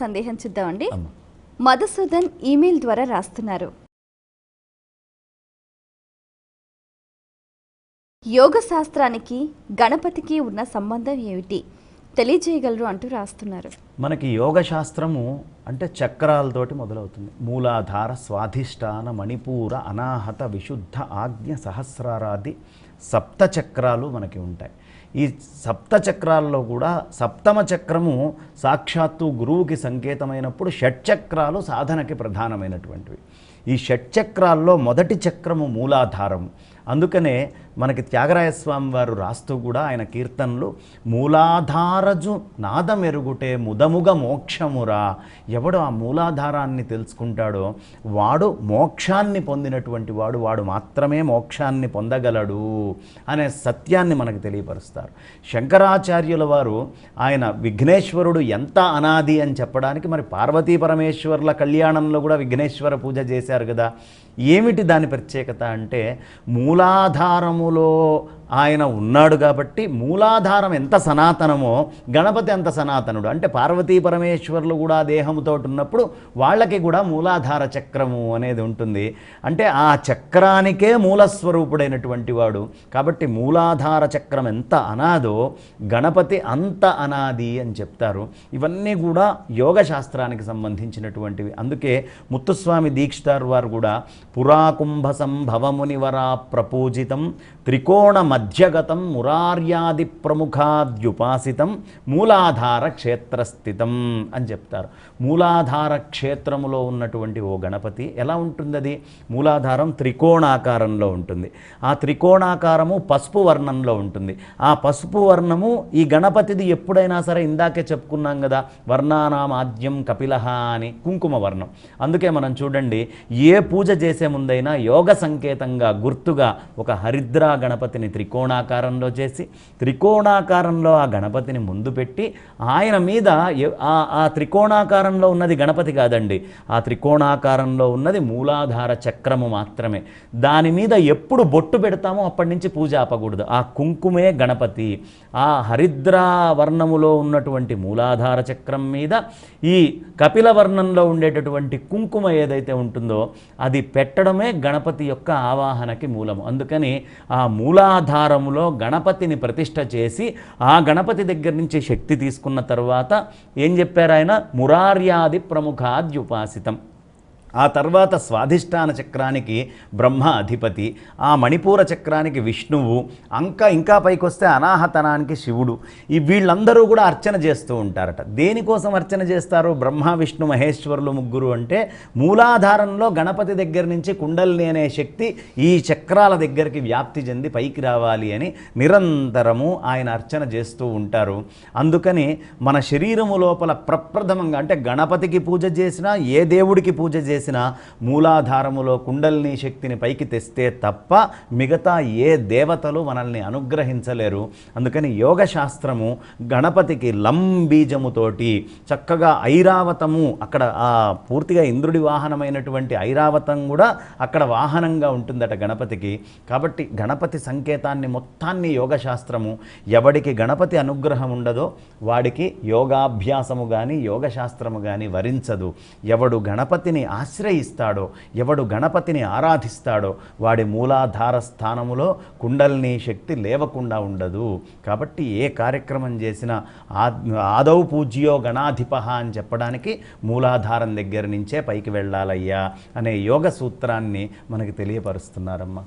సందేహం చూద్దామండి. అమ్మ. మధుసూదన్ ఈమెయిల్ ద్వారా రాస్తున్నారు. యోగ శాస్త్రానికి గణపతికి ఉన్న సంబంధం ఏమిటి తెలియజేయగలరు అంటూ రాస్తున్నారు. మనకి యోగ శాస్త్రము అంటే చక్రాలతోటి మొదలవుతుంది. మూలాధార, స్వాధిష్టాన, మణిపూర, అనాహత, విశుద్ధ, ఆజ్ఞ, సహస్రారాది సప్త చక్రాలు మనకి ఉంటాయి. ఈ సప్త చక్రాల్లో కూడా సప్తమ చక్రము సాక్షాత్తు గురువుకి సంకేతమైనప్పుడు షట్చక్రాలు సాధనకి ప్రధానమైనటువంటివి. ఈ షట్చక్రాల్లో మొదటి చక్రము మూలాధారము. అందుకనే మనకి త్యాగరాయస్వామి వారు రాస్తూ కూడా ఆయన కీర్తనలు మూలాధారజు నాదమెరుగుటే ముదముగ మోక్షమురా. ఎవడు ఆ మూలాధారాన్ని తెలుసుకుంటాడో వాడు మోక్షాన్ని పొందినటువంటి వాడు మాత్రమే మోక్షాన్ని పొందగలడు అనే సత్యాన్ని మనకు తెలియపరుస్తారు. శంకరాచార్యుల వారు ఆయన విఘ్నేశ్వరుడు ఎంత అనాది అని చెప్పడానికి మరి పార్వతీ పరమేశ్వర్ల కళ్యాణంలో కూడా విఘ్నేశ్వర పూజ చేశారు కదా. ఏమిటి దాని ప్రత్యేకత అంటే మూలాధారములో ఆయన ఉన్నాడు కాబట్టి మూలాధారం ఎంత సనాతనమో గణపతి అంత సనాతనుడు. అంటే పార్వతీ పరమేశ్వర్లు కూడా దేహముతో ఉన్నప్పుడు వాళ్ళకి కూడా మూలాధార చక్రము అనేది ఉంటుంది. అంటే ఆ చక్రానికే మూలస్వరూపుడైనటువంటి వాడు కాబట్టి మూలాధార చక్రం ఎంత అనాదో గణపతి అంత అనాది అని చెప్తారు. ఇవన్నీ కూడా యోగ శాస్త్రానికి సంబంధించినటువంటివి. అందుకే ముత్తుస్వామి దీక్షితార్ వారు కూడా పురాకుంభ సంభవమునివరా ప్రపూజితం త్రికోణ మధ్యగతం మురార్యాది ప్రముఖాద్యుపాసితం మూలాధార క్షేత్రస్థితం అని చెప్తారు. మూలాధార క్షేత్రములో ఉన్నటువంటి ఓ గణపతి ఎలా ఉంటుంది? అది మూలాధారం త్రికోణాకారంలో ఉంటుంది. ఆ త్రికోణాకారము పసుపు వర్ణంలో ఉంటుంది. ఆ పసుపు వర్ణము ఈ గణపతిది ఎప్పుడైనా సరే ఇందాకే చెప్పుకున్నాం కదా, వర్ణానామాద్యం కపిలహ అని కుంకుమ వర్ణం. అందుకే మనం చూడండి, ఏ పూజ చేసే ముందైనా యోగ సంకేతంగా గుర్తుగా ఒక హరిద్రా గణపతిని త్రికోణాకారంలో చేసి త్రికోణాకారంలో ఆ గణపతిని ముందు పెట్టి ఆయన మీద ఆ త్రికోణాకారంలో ఉన్నది గణపతి కాదండి, ఆ త్రికోణాకారంలో ఉన్నది మూలాధార చక్రము మాత్రమే. దాని మీద ఎప్పుడు బొట్టు పెడతామో అప్పటి నుంచి పూజ ఆపకూడదు. ఆ కుంకుమే గణపతి. ఆ హరిద్రా వర్ణములో ఉన్నటువంటి మూలాధార చక్రం మీద ఈ కపిల వర్ణంలో ఉండేటటువంటి కుంకుమ ఏదైతే ఉంటుందో అది పెట్టడమే గణపతి యొక్క ఆవాహనకి మూలము. అందుకని ఆ మూలాధారములో గణపతిని ప్రతిష్ఠ చేసి ఆ గణపతి దగ్గర నుంచి శక్తి తీసుకున్న తర్వాత ఏం చెప్పారు ఆయన? మురార్యాది ప్రముఖాద్యుపాసితం. ఆ తర్వాత స్వాధిష్టాన చక్రానికి బ్రహ్మ అధిపతి, ఆ మణిపూర చక్రానికి విష్ణువు, ఇంకా పైకి వస్తే అనాహతనానికి శివుడు. ఈ వీళ్ళందరూ కూడా అర్చన చేస్తూ ఉంటారట. దేనికోసం అర్చన చేస్తారు? బ్రహ్మ విష్ణు మహేశ్వరులు ముగ్గురు అంటే మూలాధారంలో గణపతి దగ్గర నుంచి కుండలిని అనే శక్తి ఈ చక్రాల దగ్గరికి వ్యాప్తి చెంది పైకి రావాలి అని నిరంతరము ఆయన అర్చన చేస్తూ ఉంటారు. అందుకని మన శరీరము లోపల ప్రప్రథమంగా అంటే గణపతికి పూజ చేసినా ఏ దేవుడికి పూజ చేసినా మూలాధారములో కుండలిని శక్తిని పైకి తెస్తే తప్ప మిగతా ఏ దేవతలు మనల్ని అనుగ్రహించలేరు. అందుకని యోగ శాస్త్రము గణపతికి లంబీజముతోటి చక్కగా ఐరావతము, అక్కడ ఆ పూర్తిగా ఇంద్రుడి వాహనమైనటువంటి ఐరావతం కూడా అక్కడ వాహనంగా ఉంటుందట గణపతికి. కాబట్టి గణపతి సంకేతాన్ని మొత్తాన్ని యోగ శాస్త్రము, ఎవడికి గణపతి అనుగ్రహం ఉండదో వాడికి యోగాభ్యాసము కానీ యోగ శాస్త్రము కానీ వరించదు. ఎవడు గణపతిని ఆశ్రయిస్తాడో, ఎవడు గణపతిని ఆరాధిస్తాడో వాడి మూలాధార స్థానములో కుండలిని శక్తి లేవకుండా ఉండదు. కాబట్టి ఏ కార్యక్రమం చేసినా ఆదౌ పూజ్యో గణాధిపః అని చెప్పడానికి మూలాధారం దగ్గర నుంచే పైకి వెళ్ళాలయ్యా అనే యోగ సూత్రాన్ని మనకి తెలియపరుస్తున్నారమ్మా.